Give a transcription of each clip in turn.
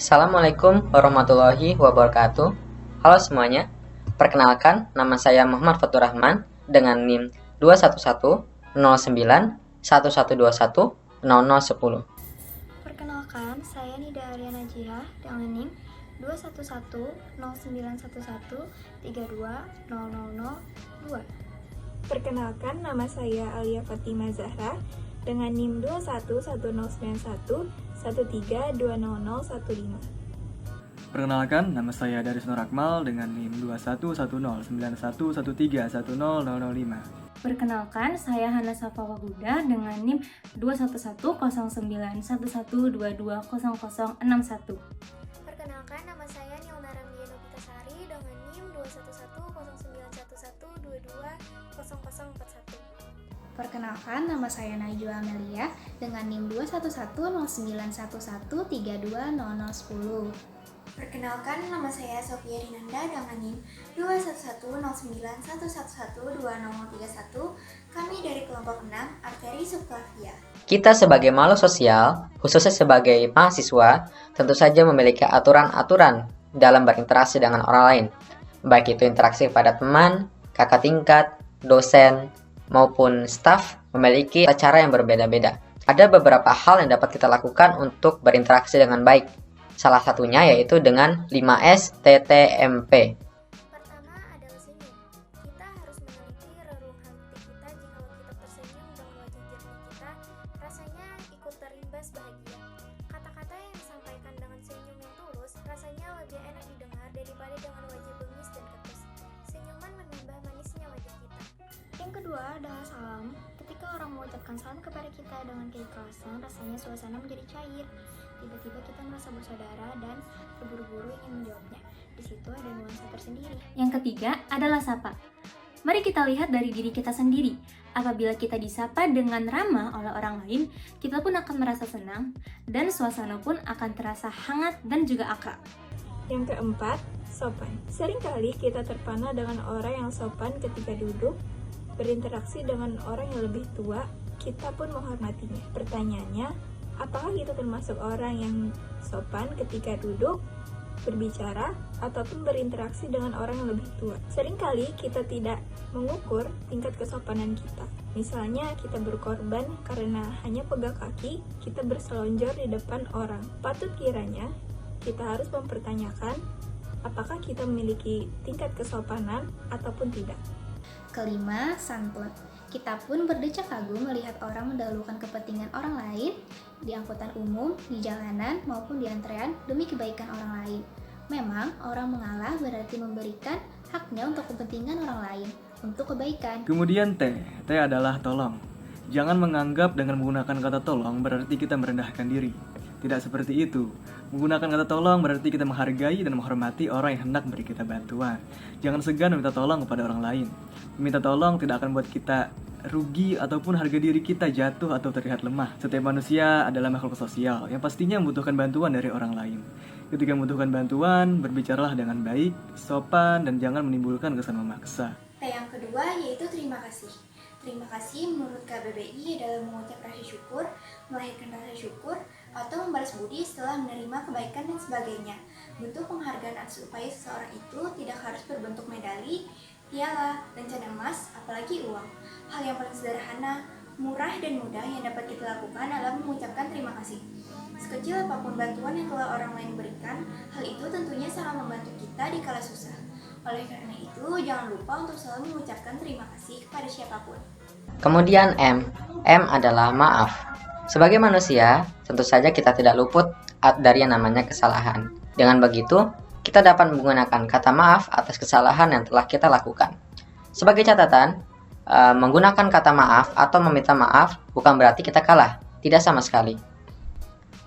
Assalamualaikum warahmatullahi wabarakatuh. Halo semuanya. Perkenalkan, nama saya Muhammad Fatur Rahman dengan NIM 2110911210010. Perkenalkan, saya Nida Ariana Jiha dengan NIM 2110911320002. Perkenalkan, nama saya Alia Fatima Zahra dengan NIM 2119191320015. Perkenalkan, nama saya Daris Nur Akmal dengan NIM 211091113100005. Perkenalkan, saya Hana Safa Waguda dengan NIM 2110911220061. Perkenalkan, nama saya Nilna Ramdia Novitasari dengan NIM 2110911220041. Perkenalkan, nama saya Najwa Amelia dengan NIM 2110911320010. Perkenalkan, nama saya Sofia Rinanda dengan NIM 2110911112031. Kami dari kelompok 6, Arteri Subclavia. Kita sebagai makhluk sosial, khususnya sebagai mahasiswa, tentu saja memiliki aturan-aturan dalam berinteraksi dengan orang lain. Baik itu interaksi pada teman, kakak tingkat, dosen, maupun staf memiliki cara yang berbeda-beda. Ada beberapa hal yang dapat kita lakukan untuk berinteraksi dengan baik. Salah satunya yaitu dengan 5S TTMP. Pertama adalah senyum. Kita harus memiliki relung hati kita jika kita tersenyum dengan wajah jernih kita, rasanya ikut terimbas bahagia. Kata-kata yang disampaikan dengan senyum yang tulus rasanya lebih enak didengar daripada dengan wajah bengis dan ketus. Senyuman menambah manisnya wajah kita. Yang kedua adalah salam. Ketika orang mengucapkan salam kepada kita dengan keikhlasan, rasanya suasana menjadi cair. Tiba-tiba kita merasa bersaudara dan terburu-buru ingin menjawabnya. Di situ ada nuansa tersendiri. Yang ketiga adalah sapa. Mari kita lihat dari diri kita sendiri. Apabila kita disapa dengan ramah oleh orang lain, kita pun akan merasa senang dan suasana pun akan terasa hangat dan juga akrab. Yang keempat, sopan. Seringkali kita terpana dengan orang yang sopan ketika duduk, berinteraksi dengan orang yang lebih tua, kita pun menghormatinya. Pertanyaannya, apakah kita termasuk orang yang sopan ketika duduk, berbicara, ataupun berinteraksi dengan orang yang lebih tua? Seringkali kita tidak mengukur tingkat kesopanan kita. Misalnya kita berkorban karena hanya pegang kaki, kita berselonjor di depan orang. Patut kiranya kita harus mempertanyakan apakah kita memiliki tingkat kesopanan ataupun tidak. Kelima, santun. Kita pun berdecak kagum melihat orang mendahulukan kepentingan orang lain di angkutan umum, di jalanan, maupun di antrean demi kebaikan orang lain. Memang, orang mengalah berarti memberikan haknya untuk kepentingan orang lain, untuk kebaikan. Kemudian T adalah tolong. Jangan menganggap dengan menggunakan kata tolong berarti kita merendahkan diri. Tidak seperti itu. Menggunakan kata tolong berarti kita menghargai dan menghormati orang yang hendak beri kita bantuan. Jangan segan meminta tolong kepada orang lain. Meminta tolong tidak akan buat kita rugi ataupun harga diri kita jatuh atau terlihat lemah. Setiap manusia adalah makhluk sosial yang pastinya membutuhkan bantuan dari orang lain. Ketika membutuhkan bantuan, berbicaralah dengan baik, sopan, dan jangan menimbulkan kesan memaksa. T yang kedua yaitu terima kasih. Terima kasih menurut KBBI adalah mengucap rasa syukur, melahirkan rasa syukur, atau membalas budi setelah menerima kebaikan dan sebagainya. Bentuk penghargaan atas upaya seseorang itu tidak harus berbentuk medali, piala, lencana emas, apalagi uang. Hal yang paling sederhana, murah dan mudah yang dapat kita lakukan adalah mengucapkan terima kasih. Sekecil apapun bantuan yang telah orang lain berikan, hal itu tentunya sangat membantu kita di kala susah. Oleh karena itu, jangan lupa untuk selalu mengucapkan terima kasih kepada siapapun. Kemudian M. M adalah maaf. Sebagai manusia, tentu saja kita tidak luput dari yang namanya kesalahan. Dengan begitu, kita dapat menggunakan kata maaf atas kesalahan yang telah kita lakukan. Sebagai catatan, menggunakan kata maaf atau meminta maaf bukan berarti kita kalah, tidak sama sekali.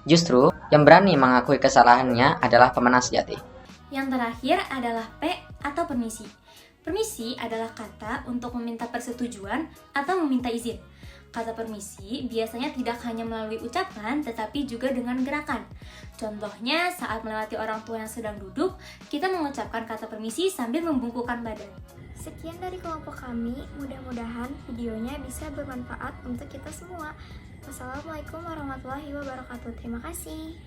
Justru, yang berani mengakui kesalahannya adalah pemenang sejati. Yang terakhir adalah P atau permisi. Permisi adalah kata untuk meminta persetujuan atau meminta izin. Kata permisi biasanya tidak hanya melalui ucapan, tetapi juga dengan gerakan. Contohnya, saat melewati orang tua yang sedang duduk, kita mengucapkan kata permisi sambil membungkukkan badan. Sekian dari kelompok kami, mudah-mudahan videonya bisa bermanfaat untuk kita semua. Wassalamualaikum warahmatullahi wabarakatuh. Terima kasih.